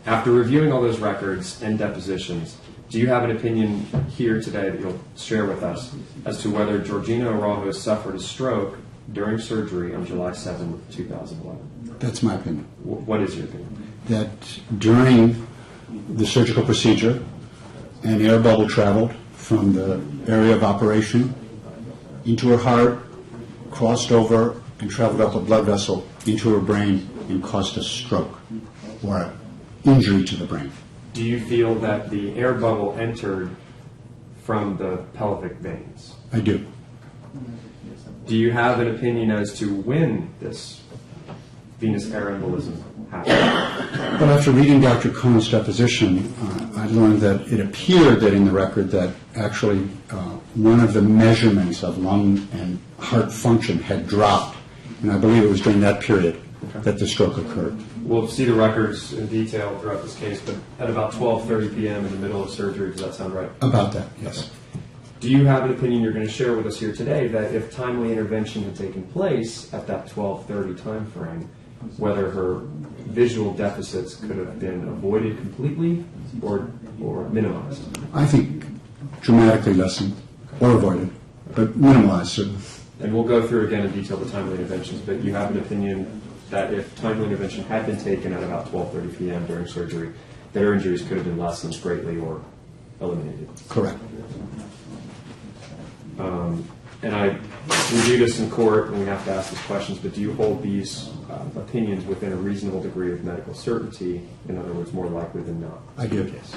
After reviewing all those records and depositions, do you have an opinion here today that you'll share with us as to whether Georgina Araujo suffered a stroke during surgery on July 7, 2011? That's my opinion. What is your opinion? That during the surgical procedure, an air bubble traveled from the area of operation into her heart, crossed over, and traveled up a blood vessel into her brain and caused a stroke or an injury to the brain. Do you feel that the air bubble entered from the pelvic veins? I do. Do you have an opinion as to when this venous air embolism happened? Well, after reading Dr. Cohen's deposition, I learned that it appeared that in the record that actually one of the measurements of lung and heart function had dropped, and I believe it was during that period that the stroke occurred. We'll see the records in detail throughout this case, but at about 12:30 p.m. in the middle of surgery, does that sound right? About that, yes. Do you have an opinion you're going to share with us here today that if timely intervention had taken place at that 12:30 time frame, whether her visual deficits could have been avoided completely or minimized? I think dramatically lessened or avoided, but minimalized certainly. And we'll go through again in detail the timely interventions, but you have an opinion that if timely intervention had been taken at about 12:30 p.m. during surgery, that her injuries could have been lessened greatly or eliminated? Correct. And I review this in court, and we have to ask these questions, but do you hold these opinions within a reasonable degree of medical certainty? In other words, more likely than not? I do. Yes.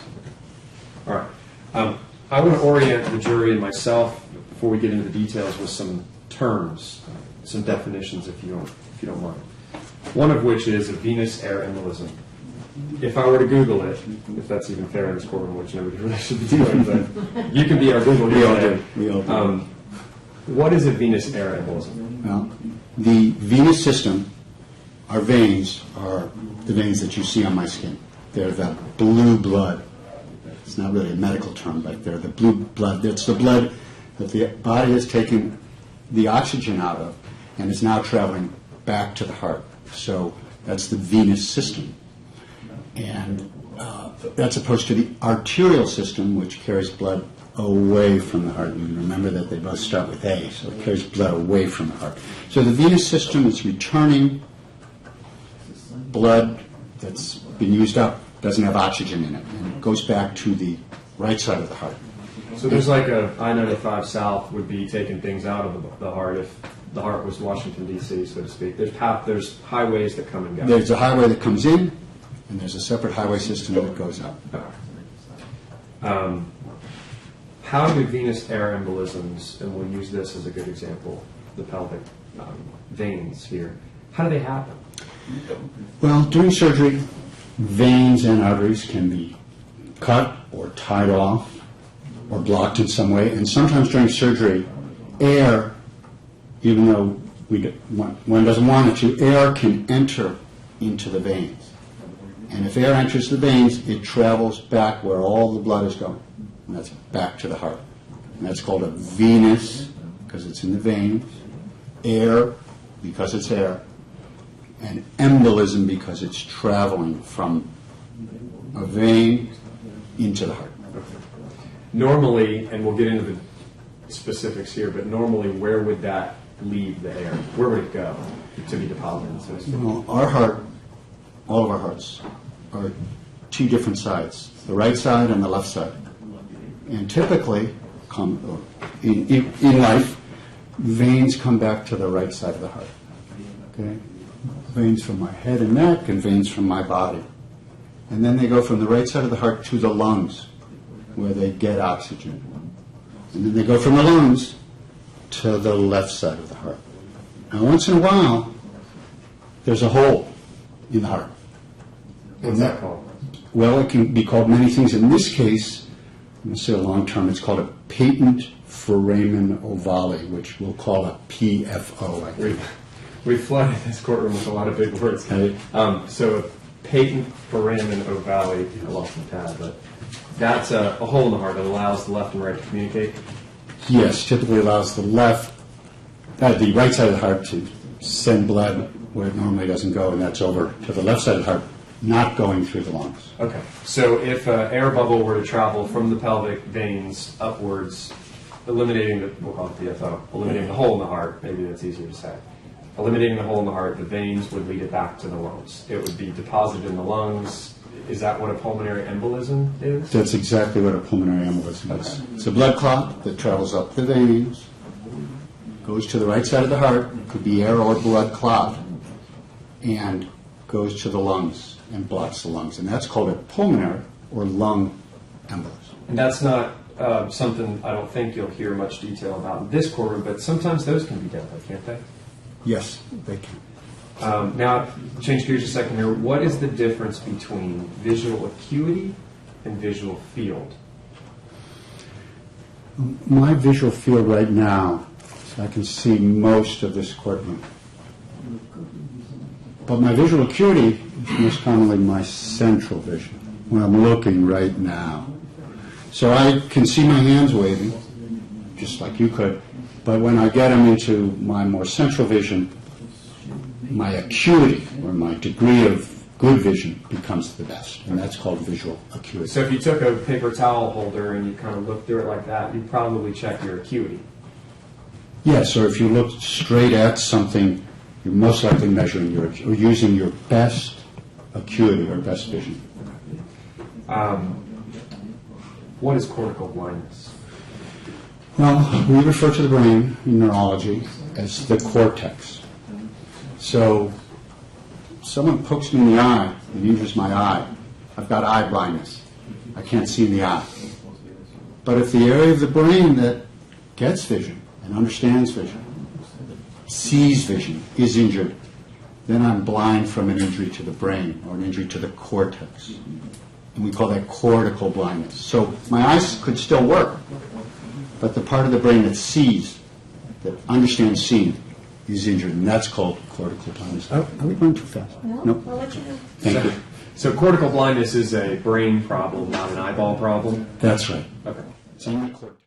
All right. I want to orient the jury and myself, before we get into the details, with some terms, some definitions, if you don't mind. One of which is a venous air embolism. If I were to Google it, if that's even fair in this courtroom, which nobody really should be doing, but you can be our Google here today. What is a venous air embolism? Well, the venous system, our veins, are the veins that you see on my skin. They're the blue blood. It's not really a medical term, but they're the blue blood. It's the blood that the body has taken the oxygen out of and is now traveling back to the heart. So that's the venous system. And that's opposed to the arterial system, which carries blood away from the heart. You remember that they both start with A, so it carries blood away from the heart. So the venous system is returning blood that's been used up, doesn't have oxygen in it, and it goes back to the right side of the heart. So there's like a I-95 South would be taking things out of the heart if the heart was Washington, D.C., so to speak. There's highways that come and go. There's a highway that comes in, and there's a separate highway system that goes out. How do venous air embolisms, and we'll use this as a good example, the pelvic veins here, how do they happen? Well, during surgery, veins and arteries can be cut or tied off or blocked in some way, and sometimes during surgery, air, even though one doesn't want it to, air can enter into the veins. And if air enters the veins, it travels back where all the blood is going. And that's back to the heart. And that's called a venous, because it's in the veins, air, because it's air, and embolism, because it's traveling from a vein into the heart. Normally, and we'll get into the specifics here, but normally where would that leave the air? Where would it go to be deposited, so to speak? Well, our heart, all of our hearts, are two different sides, the right side and the left side. And typically, in life, veins come back to the right side of the heart. Okay? Veins from my head and neck and veins from my body. And then they go from the right side of the heart to the lungs, where they get oxygen. And then they go from the lungs to the left side of the heart. Now, once in a while, there's a hole in the heart. What's that called? Well, it can be called many things. In this case, I'm going to say a long term, it's called a patent foramen ovale, which we'll call a PFO, I think. We've flooded this courtroom with a lot of big words. So a patent foramen ovale, I lost my tab, but that's a hole in the heart that allows the left and right to communicate. Yes, typically allows the the right side of the heart to send blood where it normally doesn't go, and that's over to the left side of the heart not going through the lungs. Okay, so if an air bubble were to travel from the pelvic veins upwards, eliminating the, we'll call it PFO, eliminating the hole in the heart, maybe that's easier to say. Eliminating the hole in the heart, the veins would lead it back to the lungs. It would be deposited in the lungs. Is that what a pulmonary embolism is? That's exactly what a pulmonary embolism is. It's a blood clot that travels up the veins, goes to the right side of the heart, could be air or blood clot, and goes to the lungs and blocks the lungs. And that's called a pulmonary or lung embolism. And that's not something I don't think you'll hear much detail about in this courtroom, but sometimes those can be deadly, can't they? Yes, they can. Now, change gears a second here. What is the difference between visual acuity and visual field? My visual field right now, so I can see most of this courtroom. But my visual acuity is most commonly my central vision, when I'm looking right now. So I can see my hands waving, just like you could, but when I get them into my more central vision, my acuity, or my degree of good vision, becomes the best, and that's called visual acuity. So if you took a paper towel holder and you kind of looked through it like that, you'd probably check your acuity. Yes, or if you look straight at something, you're most likely measuring your, or using your best acuity or best vision. What is cortical blindness? Well, we refer to the brain in neurology as the cortex. So, someone pokes me in the eye and injures my eye. I've got eye blindness. I can't see in the eye. But if the area of the brain that gets vision and understands vision, sees vision, is injured, then I'm blind from an injury to the brain or an injury to the cortex. And we call that cortical blindness. So my eyes could still work, but the part of the brain that sees, that understands seeing, is injured, and that's called cortical blindness. Are we going too fast? No, I'll let you know. Thank you. So cortical blindness is a brain problem, not an eyeball problem? That's right. Okay. It's in the cortex.